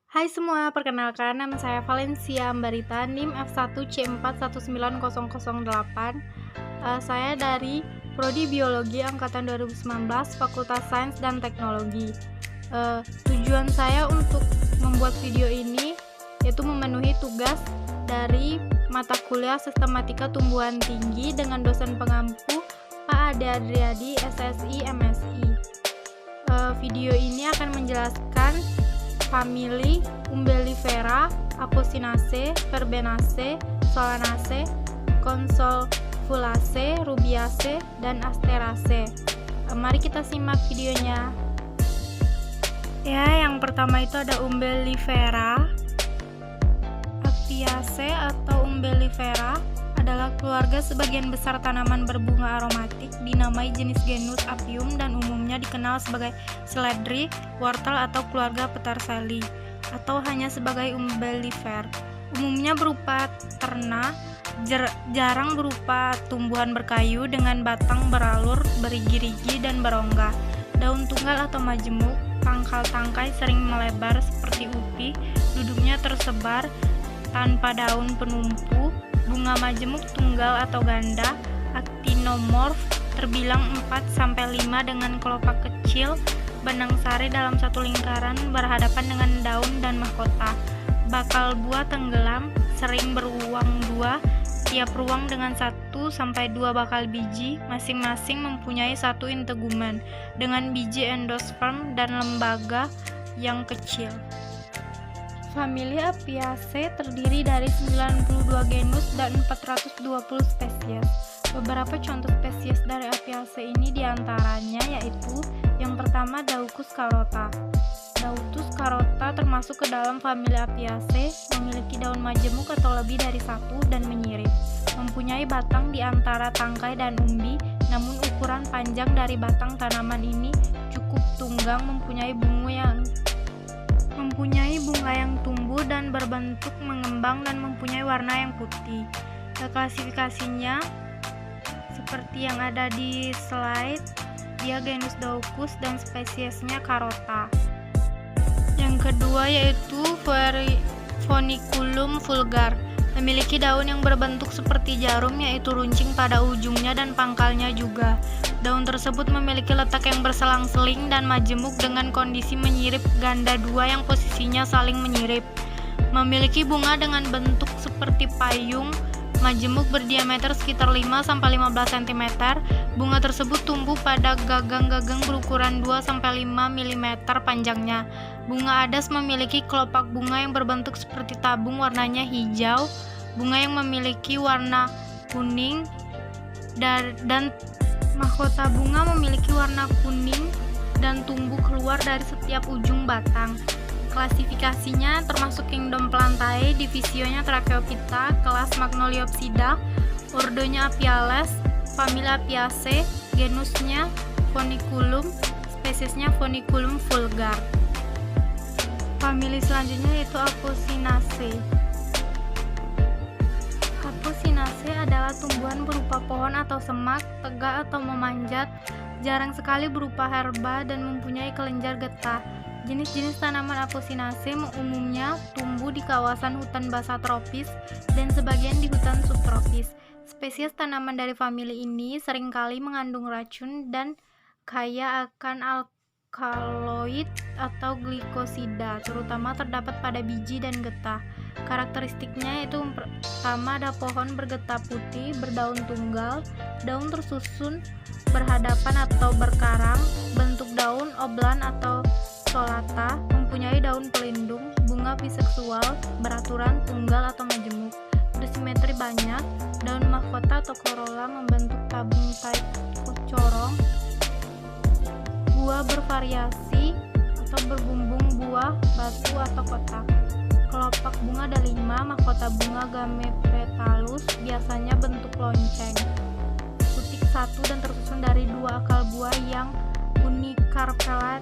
Hai semua, perkenalkan nama saya Valencia Ambarita, NIM F1C419008. Saya dari Prodi Biologi Angkatan 2019, Fakultas Sains dan Teknologi. Tujuan saya untuk membuat video ini yaitu memenuhi tugas dari mata kuliah Sistematika Tumbuhan Tinggi dengan dosen pengampu Pak Ade Adriadi, SSI, MSI. Video ini akan menjelaskan famili Umbellifera, Apocynaceae, Verbenaceae, Solanaceae, Consolvulaceae, Rubiaceae, dan Asteraceae. Mari kita simak videonya. Ya, yang pertama itu ada Umbellifera. Apiaceae atau Umbellifera adalah keluarga sebagian besar tanaman berbunga aromatik, dinamai jenis genus Apium dan umumnya dikenal sebagai seledri, wortel atau keluarga Peterseli, atau hanya sebagai umbellifer. Umumnya berupa terna, jarang berupa tumbuhan berkayu dengan batang beralur, berigi-rigi dan berongga. Daun tunggal atau majemuk, pangkal tangkai sering melebar seperti upi, duduknya tersebar tanpa daun penumpu. Bunga majemuk tunggal atau ganda, actinomorph, terbilang 4-5 dengan kelopak kecil, benang sari dalam satu lingkaran berhadapan dengan daun dan mahkota. Bakal buah tenggelam, sering beruang dua, tiap ruang dengan 1-2 bakal biji, masing-masing mempunyai satu integumen, dengan biji endosperm dan lembaga yang kecil. Famili Apiaceae terdiri dari 92 genus dan 420 spesies. Beberapa contoh spesies dari Apiaceae ini diantaranya yaitu yang pertama Daucus carota. Daucus carota termasuk ke dalam famili Apiaceae, memiliki daun majemuk atau lebih dari satu dan menyirip. Mempunyai batang di antara tangkai dan umbi, namun ukuran panjang dari batang tanaman ini cukup tunggang, mempunyai bunga yang tumbuh dan berbentuk mengembang dan mempunyai warna yang putih. Klasifikasinya seperti yang ada di slide, dia genus Daucus dan spesiesnya Carota. Yang kedua yaitu Phoniculum vulgar, memiliki daun yang berbentuk seperti jarum yaitu runcing pada ujungnya dan pangkalnya juga. Daun tersebut memiliki letak yang berselang-seling dan majemuk dengan kondisi menyirip ganda dua yang posisinya saling menyirip. Memiliki bunga dengan bentuk seperti payung, majemuk berdiameter sekitar 5-15 cm. Bunga tersebut tumbuh pada gagang-gagang berukuran 2-5 mm panjangnya. Bunga adas memiliki kelopak bunga yang berbentuk seperti tabung, warnanya hijau. Bunga yang memiliki warna kuning dan mahkota bunga memiliki warna kuning dan tumbuh keluar dari setiap ujung batang. Klasifikasinya termasuk kingdom Plantae, divisionya Tracheophyta, kelas Magnoliopsida, ordonya Apiales, famili Apiaceae, genusnya Phoniculum, spesiesnya Phoniculum vulgar. Famili selanjutnya yaitu Apocynaceae. Apocynaceae adalah tumbuhan berupa pohon atau semak, tegak atau memanjat, jarang sekali berupa herba dan mempunyai kelenjar getah. Jenis-jenis tanaman Apocynaceae umumnya tumbuh di kawasan hutan basah tropis dan sebagian di hutan subtropis. Spesies tanaman dari famili ini seringkali mengandung racun dan kaya akan alkaloid atau glikosida, terutama terdapat pada biji dan getah. Karakteristiknya yaitu pertama ada pohon bergetah putih, berdaun tunggal, daun tersusun berhadapan atau berkarang, bentuk daun oblan atau solata, mempunyai daun pelindung, bunga biseksual, beraturan, tunggal atau majemuk, bersimetri banyak, daun mahkota atau corolla membentuk tabung type corong, buah bervariasi atau berbumbung buah, batu atau kotak. Kelopak bunga ada 5, mahkota bunga Gamepetalus, biasanya bentuk lonceng. Putik 1 dan tersusun dari 2 akal buah yang unicarpellate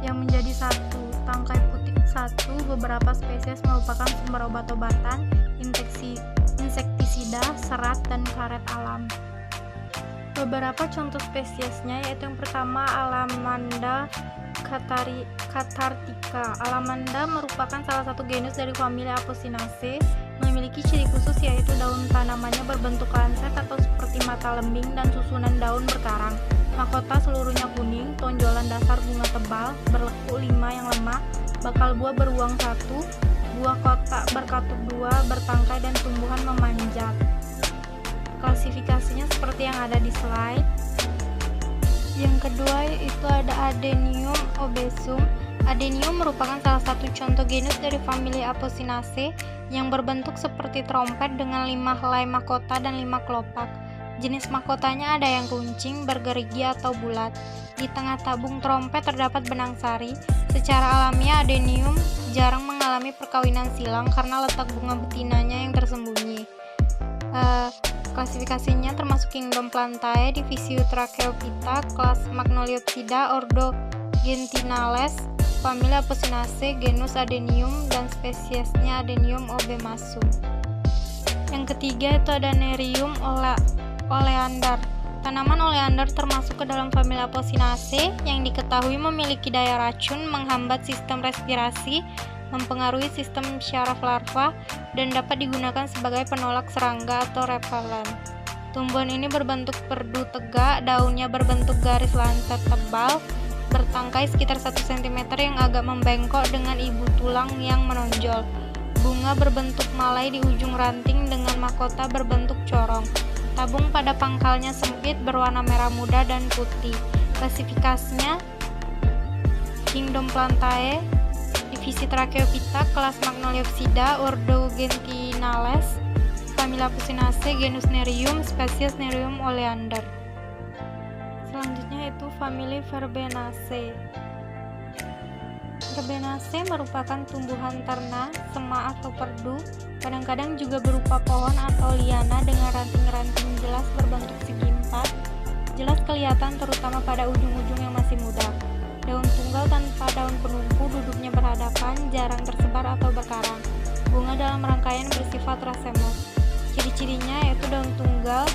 yang menjadi 1. Tangkai putik 1, beberapa spesies merupakan sumber obat-obatan, insektisida, serat, dan karet alam. Beberapa contoh spesiesnya yaitu yang pertama Alamanda Cathartica. Alamanda merupakan salah satu genus dari famili Apocynaceae, memiliki ciri khusus yaitu daun tanamannya berbentuk lancet atau seperti mata lembing dan susunan daun berkarang. Mahkota seluruhnya kuning, tonjolan dasar bunga tebal, berlekuk 5 yang lemah, bakal buah beruang 1, buah kotak berkatup 2, bertangkai dan tumbuhan memanjat. Klasifikasinya seperti yang ada di slide. Yang kedua itu ada Adenium obesum. Adenium merupakan salah satu contoh genus dari famili Apocynaceae yang berbentuk seperti trompet dengan 5 helai mahkota dan 5 kelopak. Jenis mahkotanya ada yang runcing, bergerigi atau bulat. Di tengah tabung trompet terdapat benang sari. Secara alamiah Adenium jarang mengalami perkawinan silang karena letak bunga betinanya yang tersembunyi. Klasifikasinya termasuk kingdom Plantae, divisi Tracheophyta, kelas Magnoliopsida, ordo Gentinales, famili Apocynaceae, genus Adenium, dan spesiesnya Adenium obemasum. Yang ketiga itu ada Nerium oleander. Tanaman oleander termasuk ke dalam famili Apocynaceae yang diketahui memiliki daya racun, menghambat sistem respirasi, mempengaruhi sistem syaraf larva, dan dapat digunakan sebagai penolak serangga atau repelen. Tumbuhan ini berbentuk perdu tegak, daunnya berbentuk garis lancet tebal, bertangkai sekitar 1 cm yang agak membengkok dengan ibu tulang yang menonjol. Bunga berbentuk malai di ujung ranting dengan mahkota berbentuk corong. Tabung pada pangkalnya sempit, berwarna merah muda dan putih. Klasifikasinya kingdom Plantae, divisi Tracheophyta, kelas Magnoliopsida, ordo Gentinales, famili Apocynaceae, genus Nerium, spesies Nerium oleander. Selanjutnya itu famili Verbenaceae. Verbenaceae merupakan tumbuhan terna, semak atau perdu, kadang-kadang juga berupa pohon atau liana dengan ranting-ranting jelas berbentuk segi empat, jelas kelihatan terutama pada ujung-ujung yang masih muda. Daun tunggal tanpa daun penumpu, duduknya berhadapan, jarang tersebar atau berkarang. Bunga dalam rangkaian bersifat racemose. Ciri-cirinya yaitu daun tunggal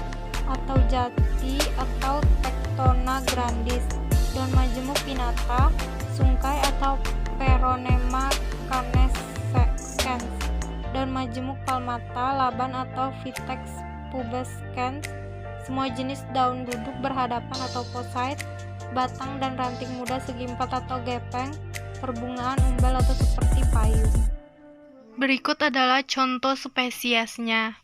atau jati atau Tectona grandis, daun majemuk pinnata, sungkai atau Peronema canescens, daun majemuk palmata, laban atau Vitex pubescens. Semua jenis daun duduk berhadapan atau posite, batang dan ranting muda segi empat atau gepeng, perbungaan umbel atau seperti payung. Berikut adalah contoh spesiesnya.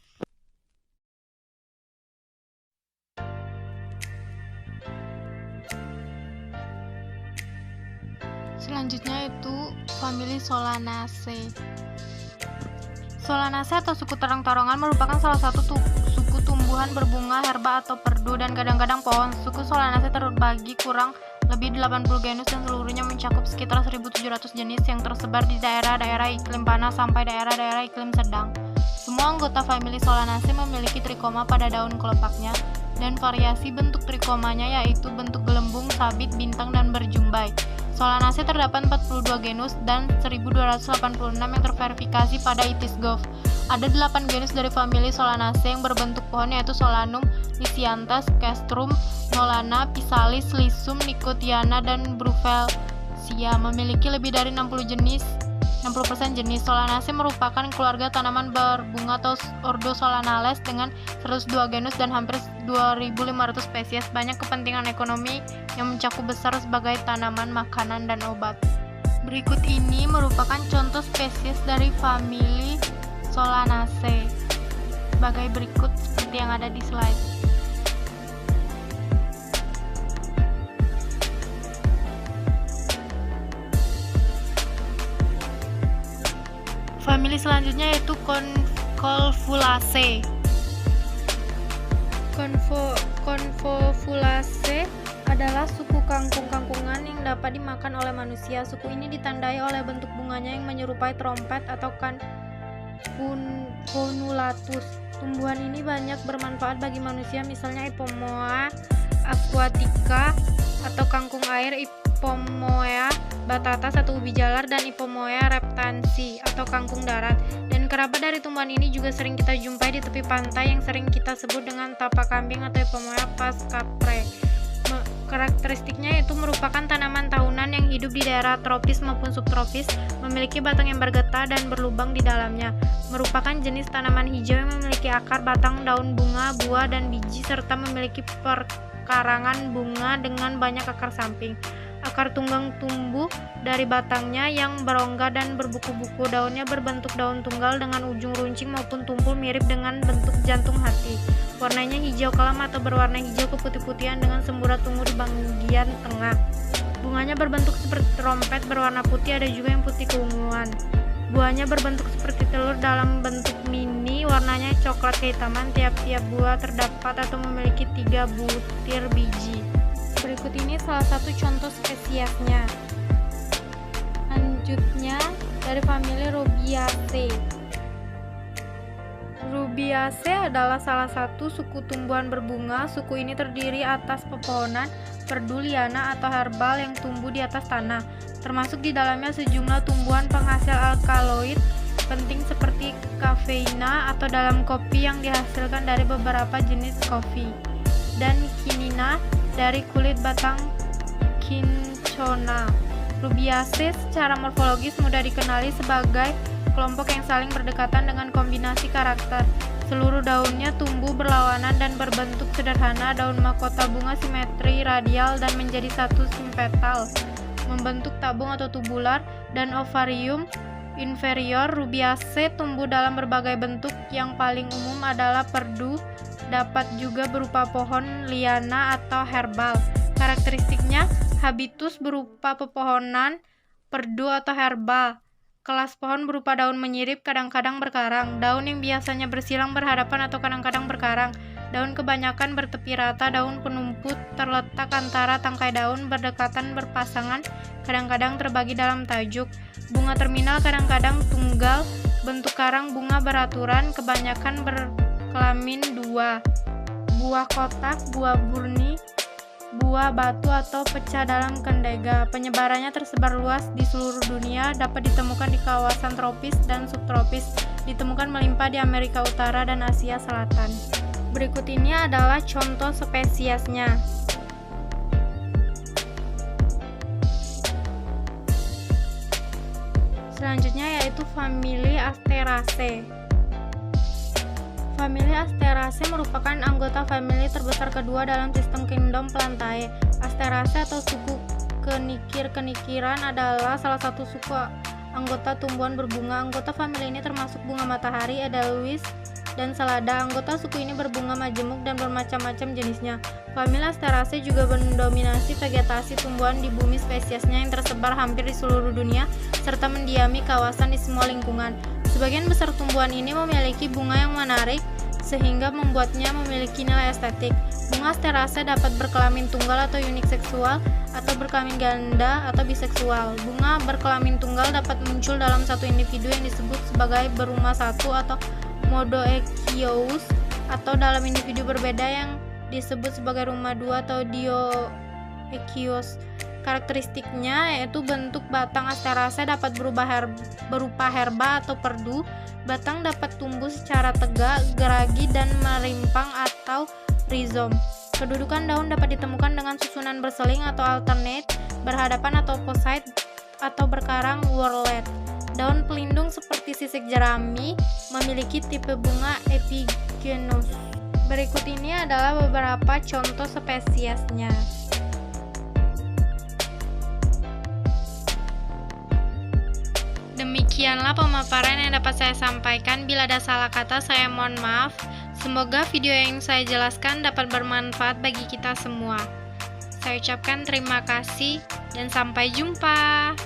Selanjutnya itu famili Solanaceae. Solanaceae atau suku terang-torongan merupakan salah satu suku tumbuhan berbunga, herba atau perdu, dan kadang-kadang pohon. Suku Solanaceae terbagi kurang lebih 80 genus dan seluruhnya mencakup sekitar 1.700 jenis yang tersebar di daerah-daerah iklim panas sampai daerah-daerah iklim sedang. Semua anggota famili Solanaceae memiliki trikoma pada daun kelopaknya, dan variasi bentuk trikomanya yaitu bentuk gelembung, sabit, bintang, dan berjumbai. Solanaceae terdapat 42 genus dan 1286 yang terverifikasi pada ITIS.gov. Ada 8 genus dari famili Solanaceae yang berbentuk pohon yaitu Solanum, Lisianthus, Castrum, Nolana, Physalis, Lysum, Nicotiana, dan Brufelsia. Memiliki lebih dari 60% jenis. Solanaceae merupakan keluarga tanaman berbunga atau ordo Solanales dengan 102 genus dan hampir 2.500 spesies. Banyak kepentingan ekonomi yang mencakup besar sebagai tanaman makanan dan obat. Berikut ini merupakan contoh spesies dari famili Solanaceae sebagai berikut seperti yang ada di slide. Famili selanjutnya yaitu Convolvulaceae. Convolvulaceae adalah suku kangkung-kangkungan yang dapat dimakan oleh manusia. Suku ini ditandai oleh bentuk bunganya yang menyerupai trompet atau Conulatus. Tumbuhan ini banyak bermanfaat bagi manusia, misalnya Ipomoea aquatica atau kangkung air, Ipomoea batata atau ubi jalar, dan Ipomoea reptansi atau kangkung darat. Dan kerabat dari tumbuhan ini juga sering kita jumpai di tepi pantai yang sering kita sebut dengan tapak kambing atau Ipomoea pascapre. Karakteristiknya itu merupakan tanaman tahunan yang hidup di daerah tropis maupun subtropis, memiliki batang yang bergetah dan berlubang di dalamnya. Merupakan jenis tanaman hijau yang memiliki akar, batang, daun, bunga, buah, dan biji, serta memiliki perkarangan bunga dengan banyak akar samping. Akar tunggang tumbuh dari batangnya yang berongga dan berbuku-buku. Daunnya berbentuk daun tunggal dengan ujung runcing maupun tumpul mirip dengan bentuk jantung hati. Warnanya hijau kelam atau berwarna hijau keputih-putihan dengan semburat ungu di bagian tengah. Bunganya berbentuk seperti trompet, berwarna putih, ada juga yang putih keunguan. Buahnya berbentuk seperti telur dalam bentuk mini, warnanya coklat kehitaman. Tiap-tiap buah terdapat atau memiliki 3 butir biji. Berikut ini salah satu contoh spesiesnya. Lanjutnya dari famili Rubiaceae. Rubiaceae adalah salah satu suku tumbuhan berbunga. Suku ini terdiri atas pepohonan, perdu, liana atau herbal yang tumbuh di atas tanah. Termasuk di dalamnya sejumlah tumbuhan penghasil alkaloid penting seperti kafeina atau dalam kopi yang dihasilkan dari beberapa jenis kopi, dan kinina dari kulit batang cinchona. Rubiaceae secara morfologis mudah dikenali sebagai kelompok yang saling berdekatan dengan kombinasi karakter. Seluruh daunnya tumbuh berlawanan dan berbentuk sederhana. Daun mahkota bunga simetri radial dan menjadi satu simpetal, membentuk tabung atau tubular, dan ovarium inferior. Rubiaceae tumbuh dalam berbagai bentuk. Yang paling umum adalah perdu, dapat juga berupa pohon, liana, atau herbal. Karakteristiknya, habitus berupa pepohonan, perdu atau herbal. Kelas pohon berupa daun menyirip, kadang-kadang berkarang. Daun yang biasanya bersilang berhadapan atau kadang-kadang berkarang. Daun kebanyakan bertepi rata. Daun penumput terletak antara tangkai daun, berdekatan berpasangan, kadang-kadang terbagi dalam tajuk. Bunga terminal kadang-kadang tunggal. Bentuk karang bunga beraturan, kebanyakan berkelamin 2. Buah kotak, buah burni, buah batu atau pecah dalam kendega. Penyebarannya tersebar luas di seluruh dunia, dapat ditemukan di kawasan tropis dan subtropis, ditemukan melimpah di Amerika Utara dan Asia Selatan. Berikut ini adalah contoh spesiesnya. Selanjutnya yaitu famili Asteraceae. Famili Asteraceae merupakan anggota famili terbesar kedua dalam sistem kingdom Plantae. Asteraceae atau suku kenikir-kenikiran adalah salah satu suku anggota tumbuhan berbunga. Anggota famili ini termasuk bunga matahari, edelweiss, dan selada. Anggota suku ini berbunga majemuk dan bermacam-macam jenisnya. Famili Asteraceae juga mendominasi vegetasi tumbuhan di bumi. Spesiesnya yang tersebar hampir di seluruh dunia serta mendiami kawasan di semua lingkungan. Sebagian besar tumbuhan ini memiliki bunga yang menarik sehingga membuatnya memiliki nilai estetik. Bunga Asteraceae dapat berkelamin tunggal atau uniseksual atau berkelamin ganda atau biseksual. Bunga berkelamin tunggal dapat muncul dalam satu individu yang disebut sebagai berumah satu atau monoecious, atau dalam individu berbeda yang disebut sebagai rumah dua atau dioecious. Karakteristiknya yaitu bentuk batang Asteraceae dapat berupa herba atau perdu. Batang dapat tumbuh secara tegak, geragi, dan merimpang atau rizom. Kedudukan daun dapat ditemukan dengan susunan berseling atau alternate, berhadapan atau opposite, atau berkarang whorled. Daun pelindung seperti sisik jerami memiliki tipe bunga epigenous. Berikut ini adalah beberapa contoh spesiesnya. Demikianlah pemaparan yang dapat saya sampaikan. Bila ada salah kata, saya mohon maaf. Semoga video yang saya jelaskan dapat bermanfaat bagi kita semua. Saya ucapkan terima kasih dan sampai jumpa.